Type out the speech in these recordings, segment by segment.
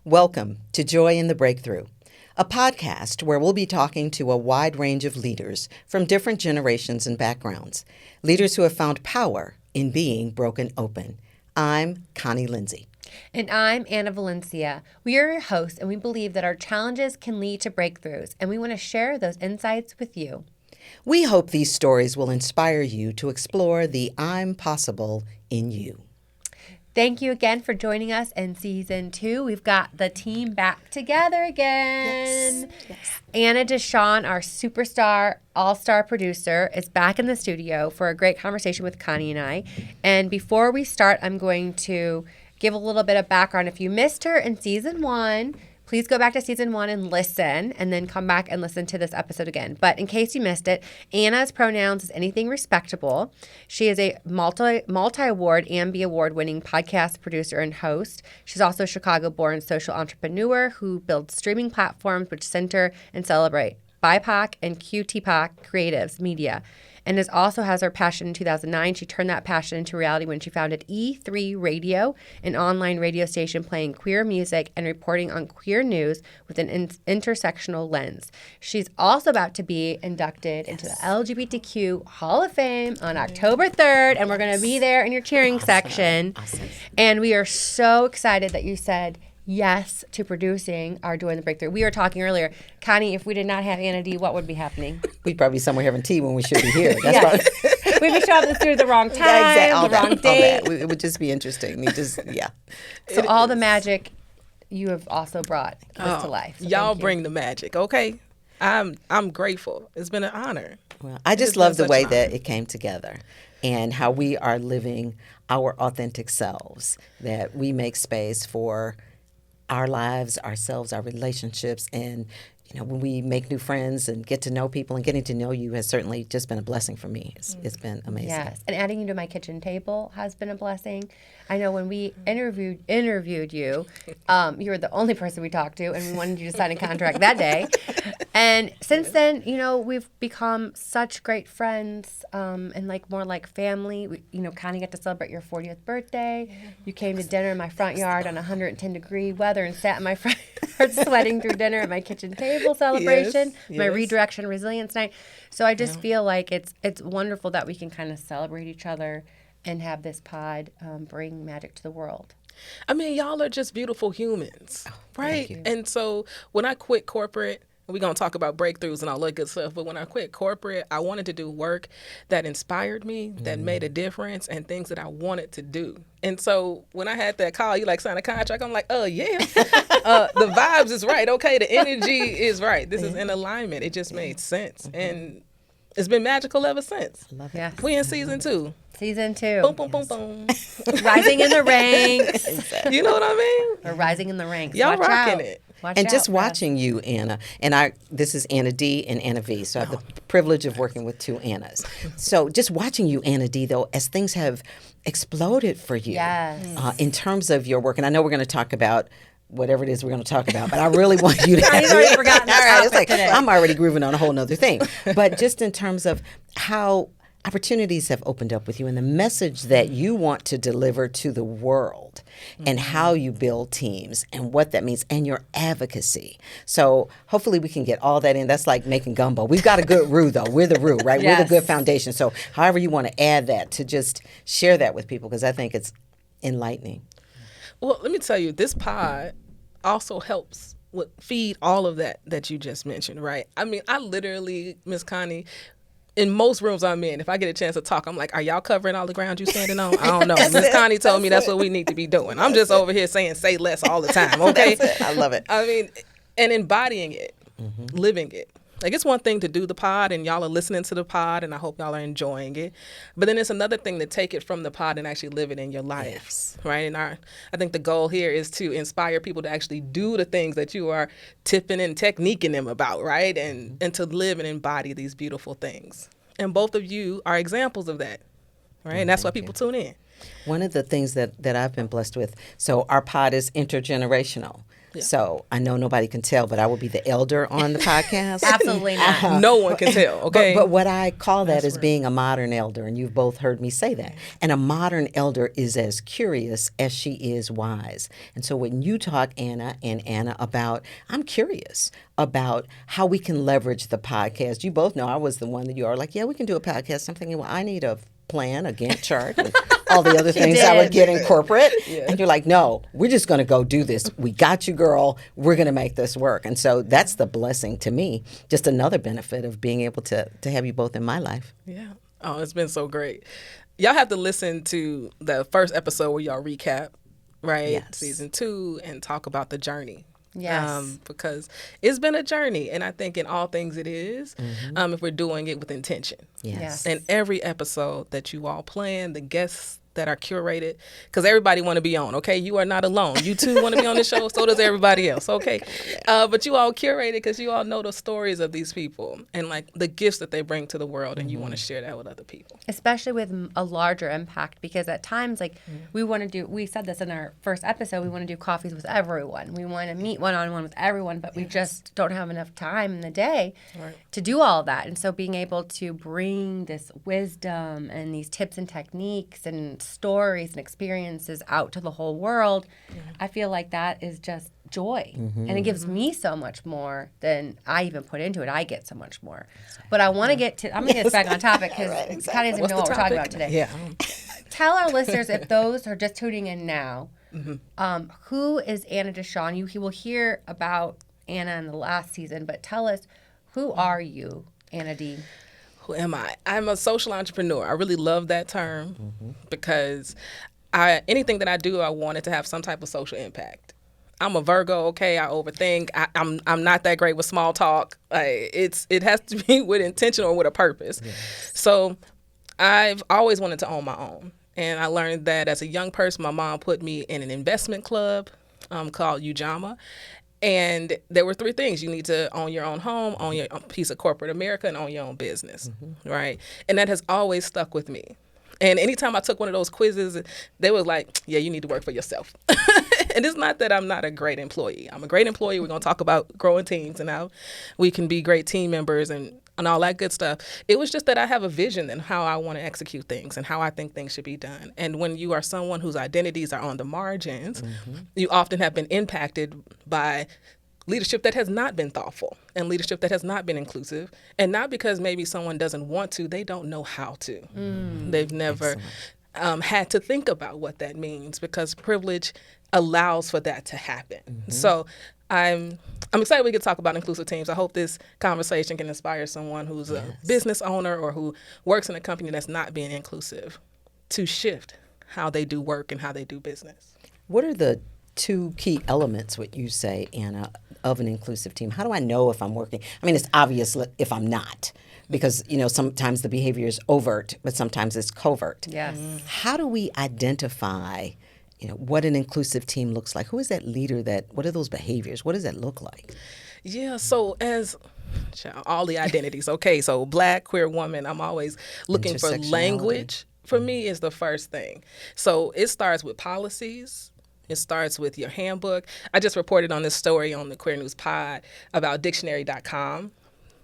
Welcome to Joy in the Breakthrough, a podcast where we'll be talking to a wide range of leaders from different generations and backgrounds, leaders who have found power in being broken open. I'm Connie Lindsey. And I'm Anna Valencia. We are your hosts, and we believe that our challenges can lead to breakthroughs, and we want to share those insights with you. We hope these stories will inspire you to explore the I'm possible in you. Thank you again for joining us in Season 2. We've got the team back together again. Yes. Anna DeShawn, our superstar, all-star producer, is back in the studio for a great conversation with Connie and I. And before we start, I'm going to give a little bit of background. If you missed her in Season 1, please go back to Season 1 and listen, and then come back and listen to this episode again. But in case you missed it, Anna's pronouns is anything respectable. She is a multi-award, Ambie Award-winning podcast producer and host. She's also a Chicago-born social entrepreneur who builds streaming platforms which center and celebrate BIPOC and QTPOC creatives, media. And also has her passion in 2009. She turned that passion into reality when she founded E3 Radio, an online radio station playing queer music and reporting on queer news with an intersectional lens. She's also about to be inducted into the LGBTQ Hall of Fame on October 3rd, and we're going to be there in your cheering section. Awesome. And we are so excited that you said yes to producing our Joy in the Breakthrough. We were talking earlier, Connie, if we did not have Anna D, what would be happening? We'd probably be somewhere having tea when we should be here. That's We'd be showing up through the wrong time, the wrong date. It would just be interesting. So all the magic you have also brought this to life. So y'all bring the magic, okay? I'm grateful. It's been an honor. Well, I just love the way that it came together and how we are living our authentic selves, that we make space for our lives, ourselves, our relationships, and when we make new friends and get to know people, and getting to know you has certainly just been a blessing for me. It's been amazing. Yes, and adding you to my kitchen table has been a blessing. I know when we interviewed you, you were the only person we talked to, and we wanted you to sign a contract that day. And since then, we've become such great friends, and more like family. Connie got to celebrate your 40th birthday. You came to dinner in my front yard on 110-degree weather and sat in my front yard sweating through dinner at my kitchen table celebration, my redirection resilience night. So I just feel like it's wonderful that we can kind of celebrate each other and have this pod bring magic to the world. I mean, y'all are just beautiful humans, right? And so when I quit corporate, we're going to talk about breakthroughs and all that good stuff, but when I quit corporate, I wanted to do work that inspired me, that made a difference, and things that I wanted to do. And so when I had that call, you sign a contract, I'm like, yeah. The vibes is right. Okay, the energy is right. This is in alignment. It just made sense. And it's been magical ever since. I love it. Yes. We in Season 2. Season 2. Boom, boom, boom, boom. Rising in the ranks. You know what I mean? We're rising in the ranks. Y'all Watch rocking out. it. And just watching you, Anna, and this is Anna D and Anna V, so I have the privilege of working with two Annas. So just watching you, Anna D, though, as things have exploded for you in terms of your work, and I know we're going to talk about whatever it is we're going to talk about, but I really want you to I've already forgotten today. I'm already grooving on a whole nother thing. But just in terms of how opportunities have opened up with you and the message that you want to deliver to the world and how you build teams and what that means and your advocacy. So hopefully we can get all that in. That's like making gumbo. We've got a good roux, though. We're the roux, right? Yes. We're the good foundation. So however you want to add that, to just share that with people, because I think it's enlightening. Well, let me tell you, this pod also helps feed all of that you just mentioned, right? I mean, I literally, Miss Connie, in most rooms I'm in, if I get a chance to talk, I'm like, are y'all covering all the ground you standing on? I don't know. Miss Connie told me that's what we need to be doing. I'm just over here saying say less all the time, okay? I love it. I mean, and embodying it, living it. Like, it's one thing to do the pod and y'all are listening to the pod and I hope y'all are enjoying it. But then it's another thing to take it from the pod and actually live it in your life, right? And I think the goal here is to inspire people to actually do the things that you are tipping and techniquing them about, right? And to live and embody these beautiful things. And both of you are examples of that, right? And that's why people tune in. One of the things that I've been blessed with, so our pod is intergenerational. So I know nobody can tell, but I will be the elder on the podcast. Absolutely not. No one can tell, okay? But what I call that is being a modern elder, and you've both heard me say that. And a modern elder is as curious as she is wise. And so when you talk, Anna and Anna, about, I'm curious about how we can leverage the podcast. You both know I was the one that you are like, yeah, we can do a podcast. I'm thinking, well, I need a plan, a Gantt chart, with all the other things I would get in corporate. And you're like, no, we're just going to go do this. We got you, girl. We're going to make this work. And so that's the blessing to me. Just another benefit of being able to have you both in my life. Yeah. Oh, it's been so great. Y'all have to listen to the first episode where y'all recap, right? Yes. Season 2 and talk about the journey. Yes. Because it's been a journey, and I think in all things it is, if we're doing it with intention. Yes. And every episode that you all plan, the guests that are curated, because everybody want to be on, okay? You are not alone. You too want to be on the show, so does everybody else, okay? But you all curated because you all know the stories of these people and like the gifts that they bring to the world, and you want to share that with other people. Especially with a larger impact, because at times, like, we said this in our first episode, we want to do coffees with everyone. We want to meet one-on-one with everyone, but we just don't have enough time in the day to do all of that. And so being able to bring this wisdom and these tips and techniques and stories and experiences out to the whole world, I feel like that is just joy. And it gives me so much more than I even put into it. I get so much more. But I want to get to, I'm going to get us back on topic because Connie doesn't know what we're talking about today. Yeah. Tell our listeners, if those are just tuning in now, who is Anna DeShawn? You will hear about Anna in the last season, but tell us, who are you, Anna D? Who am I? I'm a social entrepreneur. I really love that term because anything that I do, I want it to have some type of social impact. I'm a Virgo, okay? I overthink. I'm not that great with small talk. It has to be with intention or with a purpose. Yes. So I've always wanted to own my own. And I learned that as a young person, my mom put me in an investment club called Ujamaa. And there were 3 things. You need to own your own home, own your own piece of corporate America, and own your own business, right? And that has always stuck with me. And anytime I took one of those quizzes, they was like, yeah, you need to work for yourself. And it's not that I'm not a great employee. I'm a great employee. We're going to talk about growing teams and how we can be great team members and all that good stuff. It was just that I have a vision and how I want to execute things and how I think things should be done. And when you are someone whose identities are on the margins, you often have been impacted by leadership that has not been thoughtful and leadership that has not been inclusive. And not because maybe someone doesn't want to, they don't know how to. They've never had to think about what that means because privilege allows for that to happen. So I'm excited we can talk about inclusive teams. I hope this conversation can inspire someone who's a business owner or who works in a company that's not being inclusive to shift how they do work and how they do business. What are the 2 key elements, what you say, Anna, of an inclusive team? How do I know if I'm working? I mean, it's obvious if I'm not, because, sometimes the behavior is overt, but sometimes it's covert. Yes. How do we identify, what an inclusive team looks like? Who is that leader what are those behaviors? What does that look like? Yeah, so as all the identities, okay, so Black, queer woman, I'm always looking for language. For me is the first thing. So it starts with policies. It starts with your handbook. I just reported on this story on the Queer News Pod about dictionary.com.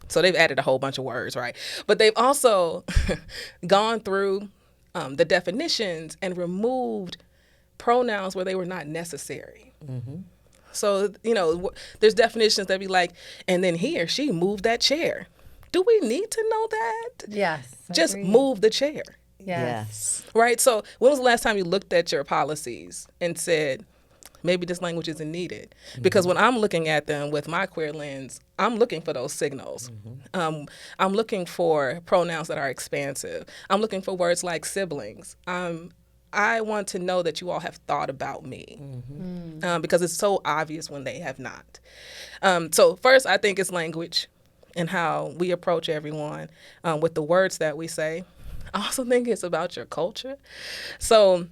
So they've added a whole bunch of words, right? But they've also gone through the definitions and removed pronouns where they were not necessary. So, there's definitions that be like, and then he or she moved that chair. Do we need to know that? Yes. Just move the chair. Yes. Right? So when was the last time you looked at your policies and said, maybe this language isn't needed? Because when I'm looking at them with my queer lens, I'm looking for those signals. I'm looking for pronouns that are expansive. I'm looking for words like siblings. I want to know that you all have thought about me because it's so obvious when they have not. So first, I think it's language and how we approach everyone with the words that we say. I also think it's about your culture. So,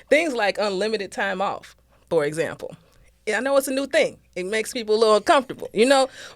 things like unlimited time off, for example. I know it's a new thing. It makes people a little uncomfortable,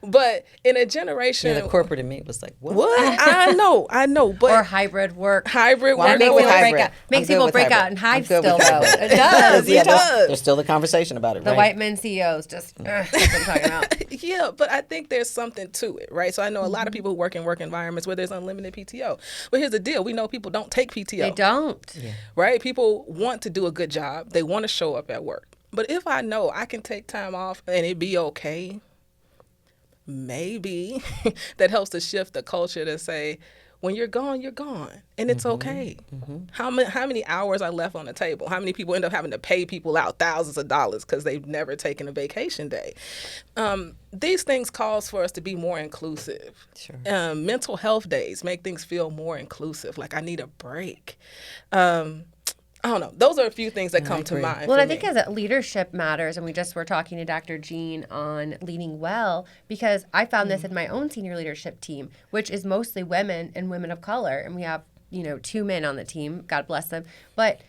but in a generation. The corporate in me was like, what? I know. But or hybrid work. Hybrid Well, work. Makes people break out in hives still, though. It does. It does. There's still a conversation about it, The right? white men CEOs just, that's what I'm talking about. Yeah, but I think there's something to it, right? So I know a lot of people who work in work environments where there's unlimited PTO. But here's the deal. We know people don't take PTO. They don't. Yeah. Right? People want to do a good job. They want to show up at work. But if I know I can take time off and it be okay, maybe that helps to shift the culture to say, when you're gone, and it's okay. How many hours are left on the table? How many people end up having to pay people out thousands of dollars because they've never taken a vacation day? These things cause for us to be more inclusive. Sure. Mental health days make things feel more inclusive. Like I need a break. I don't know. Those are a few things that come to mind. Well, I think as leadership matters, and we just were talking to Dr. Jean on leading well, because I found this in my own senior leadership team, which is mostly women and women of color, and we have 2 men on the team. God bless them. But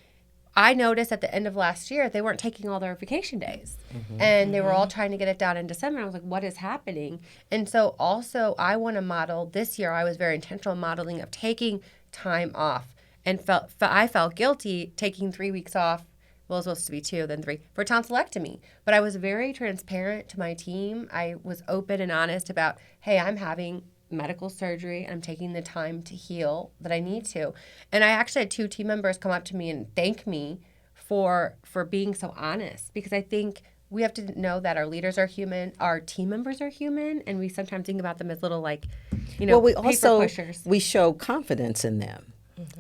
I noticed at the end of last year they weren't taking all their vacation days, and they were all trying to get it done in December. I was like, what is happening? And so also I want to model this year. I was very intentional modeling of taking time off. And I felt guilty taking 3 weeks off. Well, it was supposed to be 2, then 3 for tonsillectomy. But I was very transparent to my team. I was open and honest about, hey, I'm having medical surgery and I'm taking the time to heal that I need to. And I actually had 2 team members come up to me and thank me for being so honest, because I think we have to know that our leaders are human, our team members are human, and we sometimes think about them as little we paper also pushers. We show confidence in them.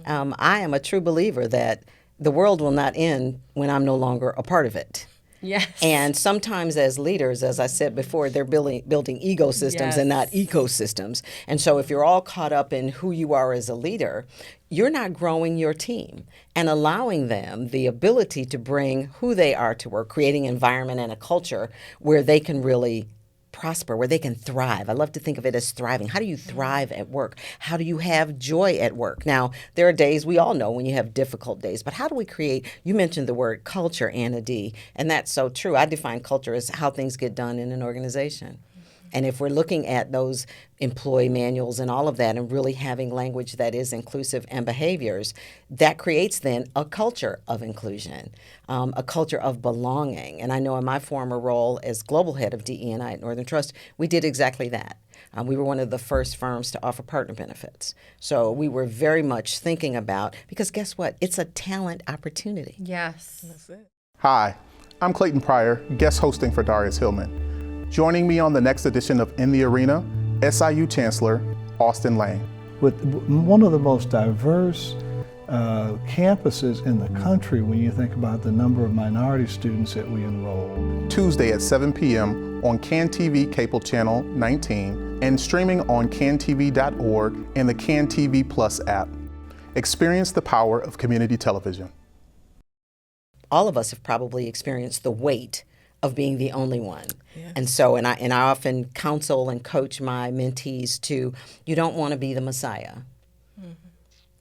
I am a true believer that the world will not end when I'm no longer a part of it. Yes. And sometimes as leaders, as I said before, they're building ecosystems and not ecosystems. And so if you're all caught up in who you are as a leader, you're not growing your team and allowing them the ability to bring who they are to work, creating an environment and a culture where they can really prosper, where they can thrive. I love to think of it as thriving. How do you thrive at work? How do you have joy at work? Now, there are days we all know when you have difficult days, but how do we create, you mentioned the word culture, Anna D., and that's so true. I define culture as how things get done in an organization. And if we're looking at those employee manuals and all of that and really having language that is inclusive and behaviors, that creates then a culture of inclusion, a culture of belonging. And I know in my former role as global head of DE&I at Northern Trust, we did exactly that. We were one of the first firms to offer partner benefits. So we were very much thinking about, because guess what? It's a talent opportunity. Yes. That's it. Hi, I'm Clayton Pryor, guest hosting for Darius Hillman. Joining me on the next edition of In the Arena, SIU Chancellor Austin Lane. With one of the most diverse campuses in the country when you think about the number of minority students that we enroll. Tuesday at 7 p.m. on CAN-TV Cable Channel 19 and streaming on cantv.org and the CAN-TV Plus app. Experience the power of community television. All of us have probably experienced the weight of being the only one. Yes. And so, and I often counsel and coach my mentees to, you don't want to be the Messiah. Mm-hmm.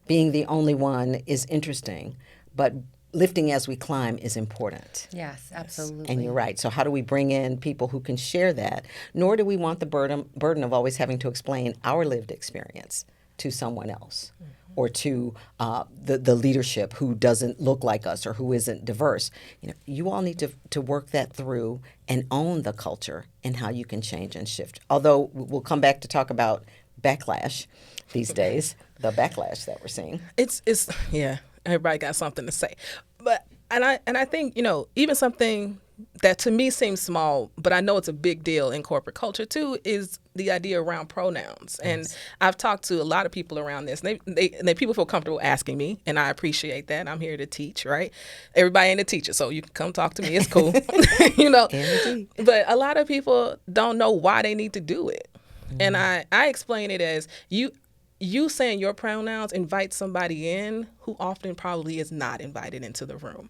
Being the only one is interesting, but lifting as we climb is important. Yes, absolutely. And you're right. So how do we bring in people who can share that? Nor do we want the burden of always having to explain our lived experience to someone else. Mm-hmm. Or to the leadership who doesn't look like us or who isn't diverse. You all need to work that through and own the culture and how you can change and shift. Although we'll come back to talk about backlash these days, the backlash that we're seeing. It's everybody got something to say. But I think, even something that to me seems small, but I know it's a big deal in corporate culture too, is the idea around pronouns. And I've talked to a lot of people around this. And they people feel comfortable asking me, and I appreciate that. I'm here to teach, right? Everybody ain't a teacher, so you can come talk to me. It's cool, But a lot of people don't know why they need to do it. Mm-hmm. And I explain it as you saying your pronouns invite somebody in who often probably is not invited into the room.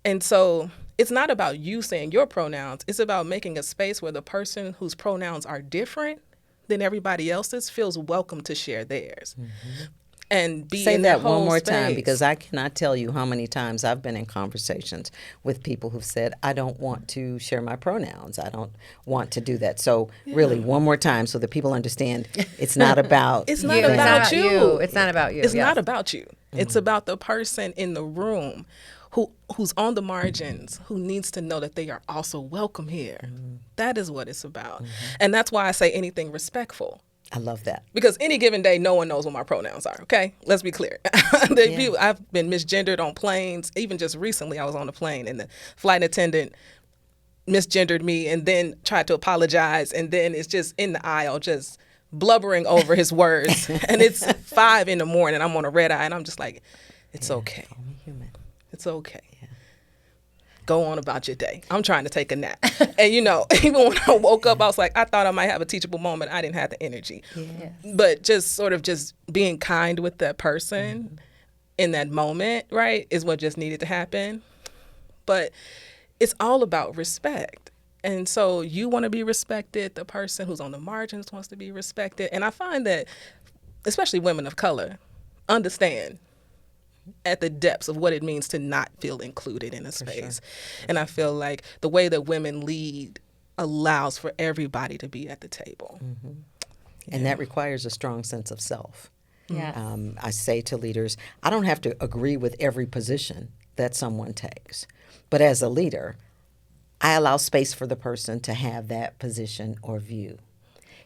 And so it's not about you saying your pronouns. It's about making a space where the person whose pronouns are different than everybody else's feels welcome to share theirs. Mm-hmm. and be Say in that whole one more space. time, because I cannot tell you how many times I've been in conversations with people who've said, I don't want to share my pronouns. I don't want to do that. So really, one more time so that people understand it's not about It's you. not about you. It's not about you. It's yes. not about you. It's about the person in the room who's on the margins, who needs to know that they are also welcome here. That is what it's about. And that's why I say anything respectful. I love that. Because any given day, no one knows what my pronouns are, okay? Let's be clear. I've been misgendered on planes. Even just recently, I was on a plane, and the flight attendant misgendered me and then tried to apologize, and then it's just in the aisle, just blubbering over his words. And it's 5 a.m, and I'm on a red eye, and I'm just like, it's okay. I'm human. It's okay. Go on about your day. I'm trying to take a nap. And, even when I woke up, I was like, I thought I might have a teachable moment. I didn't have the energy. Yes. But just sort of just being kind with that person in that moment, right, is what just needed to happen. But it's all about respect. And so you want to be respected. The person who's on the margins wants to be respected. And I find that, especially women of color, understand at the depths of what it means to not feel included in a space. Sure. And I feel like the way that women lead allows for everybody to be at the table. And that requires a strong sense of self. Yes. I say to leaders, I don't have to agree with every position that someone takes. But as a leader, I allow space for the person to have that position or view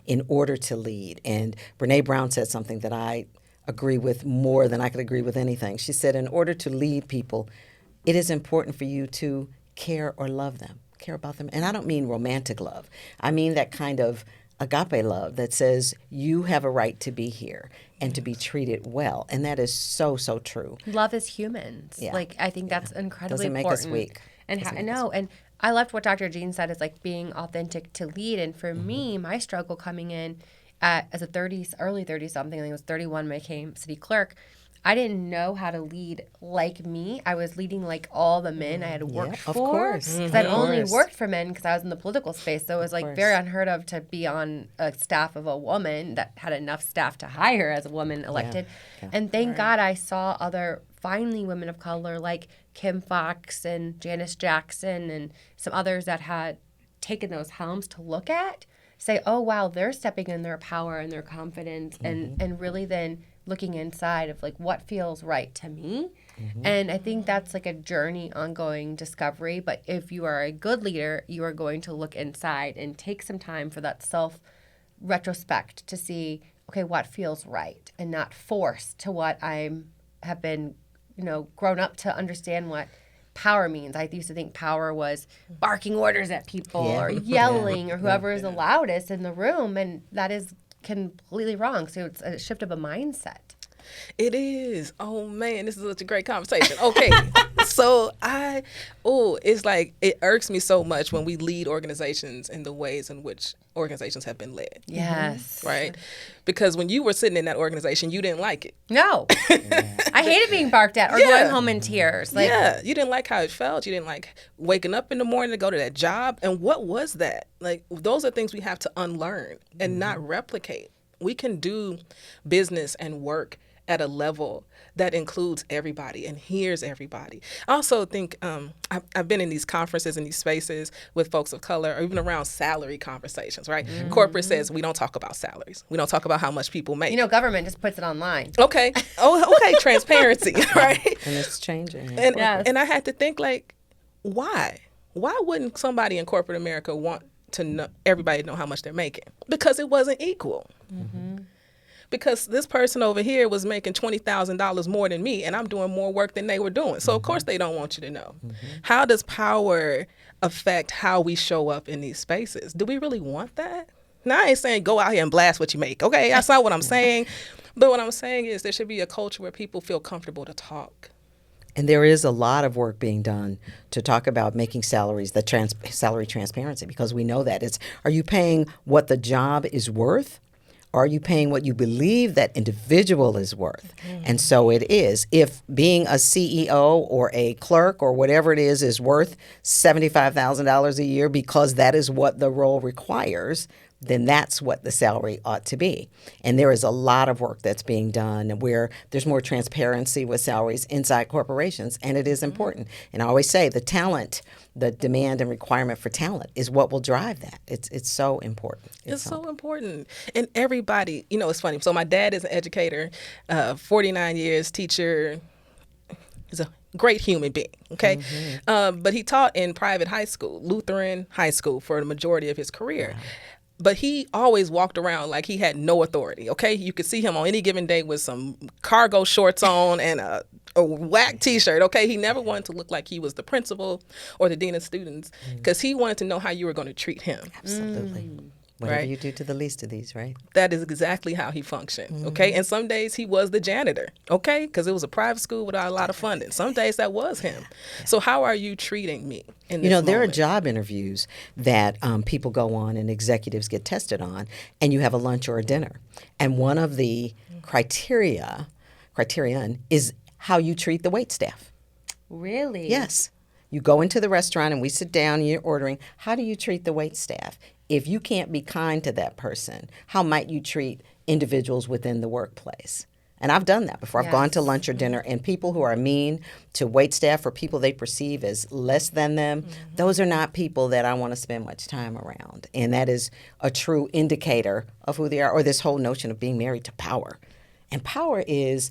in order to lead. And Brene Brown said something that I agree with more than I could agree with anything. She said, in order to lead people, it is important for you to care or love them, care about them. And I don't mean romantic love. I mean that kind of agape love that says you have a right to be here and to be treated well. And that is so, so true. Love is humans. Yeah. Like, I think that's incredibly Doesn't make important. us weak. And I know. And I loved what Dr. Jean said is like being authentic to lead. And for me, my struggle coming in as a early 30 something, I think it was 31 when I became city clerk, I didn't know how to lead like me. I was leading like all the men I had worked for. Of course. Because I'd only worked for men because I was in the political space. So it was like very unheard of to be on a staff of a woman that had enough staff to hire as a woman elected. Yeah. And thank God I saw other finally women of color like Kim Fox and Janice Jackson and some others that had taken those helms to look at. Say, oh, wow, they're stepping in their power and their confidence and really then looking inside of like what feels right to me. And I think that's like a journey, ongoing discovery. But if you are a good leader, you are going to look inside and take some time for that self-retrospect to see, okay, what feels right and not forced to what I have been, grown up to understand what power means. I used to think power was barking orders at people or yelling or whoever is the loudest in the room, and that is completely wrong. So it's a shift of a mindset. It is. Oh man, this is such a great conversation. Okay. So it's like, it irks me so much when we lead organizations in the ways in which organizations have been led. Yes. Right? Because when you were sitting in that organization, you didn't like it. No. I hated being barked at or going home in tears. Like, you didn't like how it felt. You didn't like waking up in the morning to go to that job. And what was that? Like, those are things we have to unlearn and not replicate. We can do business and work at a level that includes everybody and hears everybody. I also think I've been in these conferences and these spaces with folks of color, or even around salary conversations, right? Corporate says we don't talk about salaries. We don't talk about how much people make. Government just puts it online. Okay. Okay. Transparency, right? And it's changing. And I had to think, like, why? Why wouldn't somebody in corporate America want to know everybody know how much they're making? Because it wasn't equal. Because this person over here was making $20,000 more than me, and I'm doing more work than they were doing. So, of course, they don't want you to know. How does power affect how we show up in these spaces? Do we really want that? Now, I ain't saying go out here and blast what you make, okay? That's not what I'm saying. But what I'm saying is there should be a culture where people feel comfortable to talk. And there is a lot of work being done to talk about making salaries, salary transparency, because we know that. Are you paying what the job is worth? Or are you paying what you believe that individual is worth? And so it is. If being a CEO or a clerk or whatever it is worth $75,000 a year because that is what the role requires, then that's what the salary ought to be. And there is a lot of work that's being done where there's more transparency with salaries inside corporations, and it is important. And I always say the talent, the demand and requirement for talent is what will drive that. It's so important. It's so important. And everybody, it's funny. So my dad is an educator, 49 years, teacher. He's a great human being, okay? But he taught in private high school, Lutheran high school, for the majority of his career. Wow. But he always walked around like he had no authority, okay? You could see him on any given day with some cargo shorts on and a whack T-shirt, okay? He never wanted to look like he was the principal or the dean of students because he wanted to know how you were going to treat him. Absolutely. Whatever you do to the least of these, right? That is exactly how he functioned, okay? And some days he was the janitor, okay? Because it was a private school without a lot of funding. Some days that was him. So how are you treating me in this there are moment? job interviews that people go on and executives get tested on, and you have a lunch or a dinner. And one of the criterion is how you treat the wait staff. Really? Yes. You go into the restaurant and we sit down and you're ordering. How do you treat the wait staff? If you can't be kind to that person, how might you treat individuals within the workplace? And I've done that before. I've gone to lunch or dinner, and people who are mean to wait staff or people they perceive as less than them, those are not people that I want to spend much time around. And that is a true indicator of who they are, or this whole notion of being married to power. And power is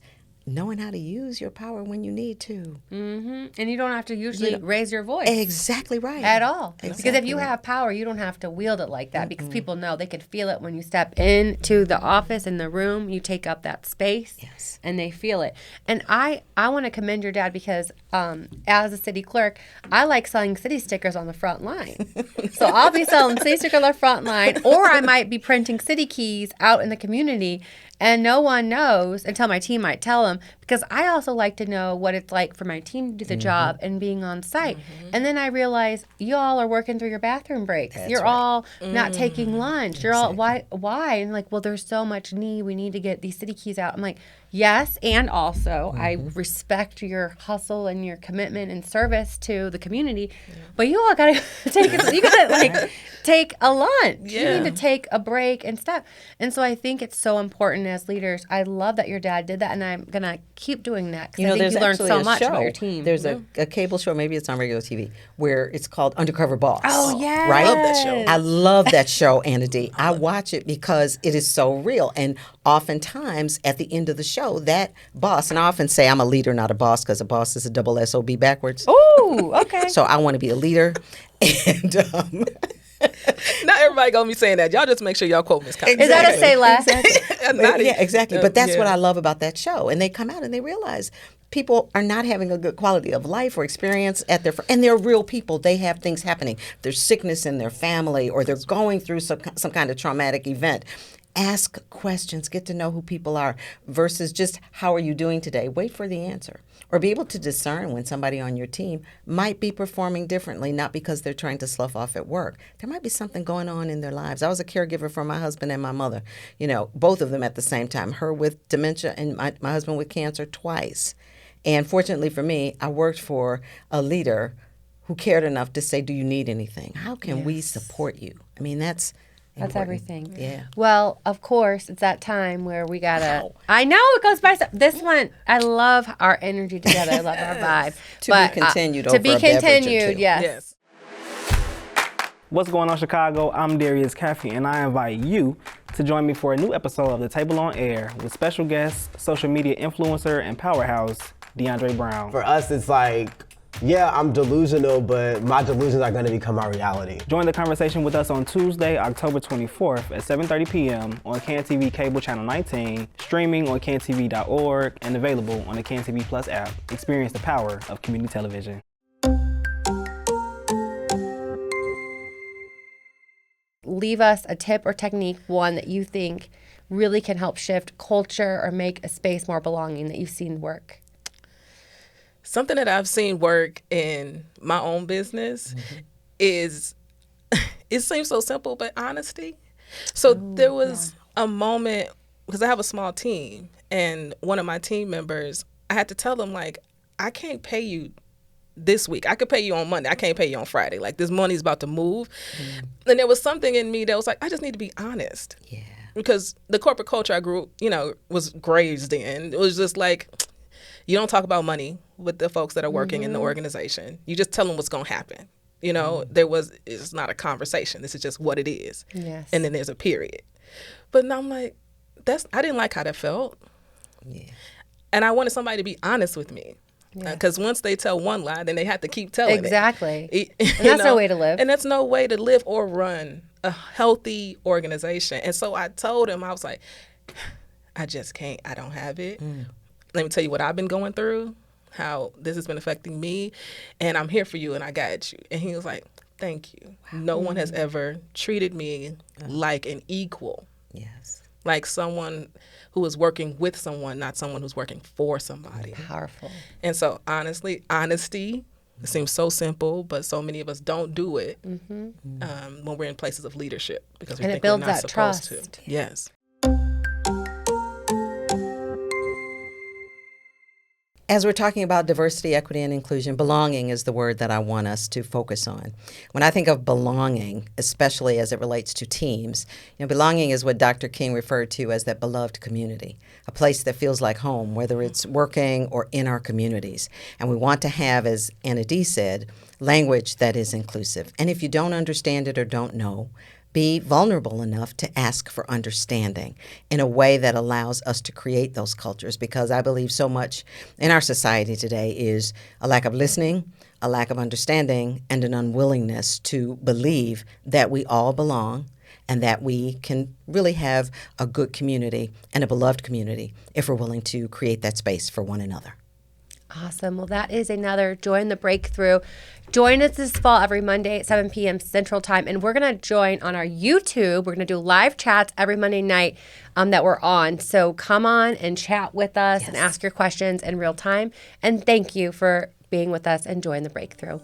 knowing how to use your power when you need to. And you don't have to usually raise your voice. Exactly right. At all. Exactly because if you have power, you don't have to wield it like that because people know they can feel it when you step into the office, in the room, you take up that space. Yes. And they feel it. And I want to commend your dad because as a city clerk, I like selling city stickers on the front line. So I'll be selling city stickers on the front line, or I might be printing city keys out in the community. And no one knows until my team might tell them, because I also like to know what it's like for my team to do the job and being on site. And then I realize you all are working through your bathroom breaks. You're all not taking lunch. You're all, why? And like, well, there's so much need. We need to get these city keys out. I'm like, yes, and also I respect your hustle and your commitment and service to the community, but you all gotta take a lunch. You need to take a break and stuff. And so I think it's so important as leaders. I love that your dad did that, and I'm gonna keep doing that because I think you learned so much about your team. There's a cable show, maybe it's on regular TV, where it's called Undercover Boss. Oh yeah, right? I love that show. I love that show, Anna D. I watch it because it is so real, and oftentimes at the end of the show, that boss, and I often say I'm a leader, not a boss, because a boss is a double SOB backwards. Ooh, okay. So I want to be a leader, and Not everybody gonna be saying that. Y'all just make sure y'all quote Miss Connie. Is that a say less? Yeah, exactly. But that's what I love about that show. And they come out and they realize people are not having a good quality of life or experience at their, and they're real people. They have things happening. There's sickness in their family, or they're going through some kind of traumatic event. Ask questions, get to know who people are, versus just how are you doing today? Wait for the answer. Or be able to discern when somebody on your team might be performing differently, not because they're trying to slough off at work. There might be something going on in their lives. I was a caregiver for my husband and my mother, both of them at the same time, her with dementia and my husband with cancer twice. And fortunately for me, I worked for a leader who cared enough to say, do you need anything? How can we support you? I mean, that's important. Everything. Yeah. Well, of course, it's that time where we gotta. Wow. I know it goes by. This one, I love our energy together. I love our vibe. Be continued. To be continued. Yes. What's going on, Chicago? I'm Darius Caffey, and I invite you to join me for a new episode of The Table on Air with special guest, social media influencer, and powerhouse DeAndre Brown. For us, it's like, yeah, I'm delusional, but my delusions are going to become my reality. Join the conversation with us on Tuesday, October 24th at 7:30 p.m. on CanTV Cable Channel 19, streaming on cantv.org, and available on the CanTV Plus app. Experience the power of community television. Leave us a tip or technique, one that you think really can help shift culture or make a space more belonging that you've seen work. Something that I've seen work in my own business is, it seems so simple, but honesty. So there was a moment, because I have a small team, and one of my team members, I had to tell them, like, I can't pay you this week. I could pay you on Monday. I can't pay you on Friday. Like, this money's about to move. And there was something in me that was like, I just need to be honest. Yeah. Because the corporate culture I grew, was raised in. It was just like, you don't talk about money with the folks that are working in the organization. You just tell them what's going to happen. It's not a conversation. This is just what it is. Yes. And then there's a period. But now I'm like, I didn't like how that felt. Yeah. And I wanted somebody to be honest with me. Because once they tell one lie, then they have to keep telling exactly. it. And that's no way to live. And that's no way to live or run a healthy organization. And so I told him, I was like, I just can't. I don't have it. Let me tell you what I've been going through, how this has been affecting me, and I'm here for you, and I got you. And he was like, thank you. Wow. No one has ever treated me like an equal. Yes. Like someone who is working with someone, not someone who's working for somebody. Powerful. And so, honestly, honesty, it seems so simple, but so many of us don't do it when we're in places of leadership because we think we're not supposed to. Yes. As we're talking about diversity, equity, and inclusion, belonging is the word that I want us to focus on. When I think of belonging, especially as it relates to teams, belonging is what Dr. King referred to as that beloved community, a place that feels like home, whether it's working or in our communities. And we want to have, as Anna D said, language that is inclusive. And if you don't understand it or don't know, be vulnerable enough to ask for understanding in a way that allows us to create those cultures, because I believe so much in our society today is a lack of listening, a lack of understanding, and an unwillingness to believe that we all belong and that we can really have a good community and a beloved community if we're willing to create that space for one another. Awesome. Well, that is another Join the Breakthrough. Join us this fall every Monday at 7 p.m. Central Time. And we're going to join on our YouTube. We're going to do live chats every Monday night that we're on. So come on and chat with us and ask your questions in real time. And thank you for being with us and Join the Breakthrough.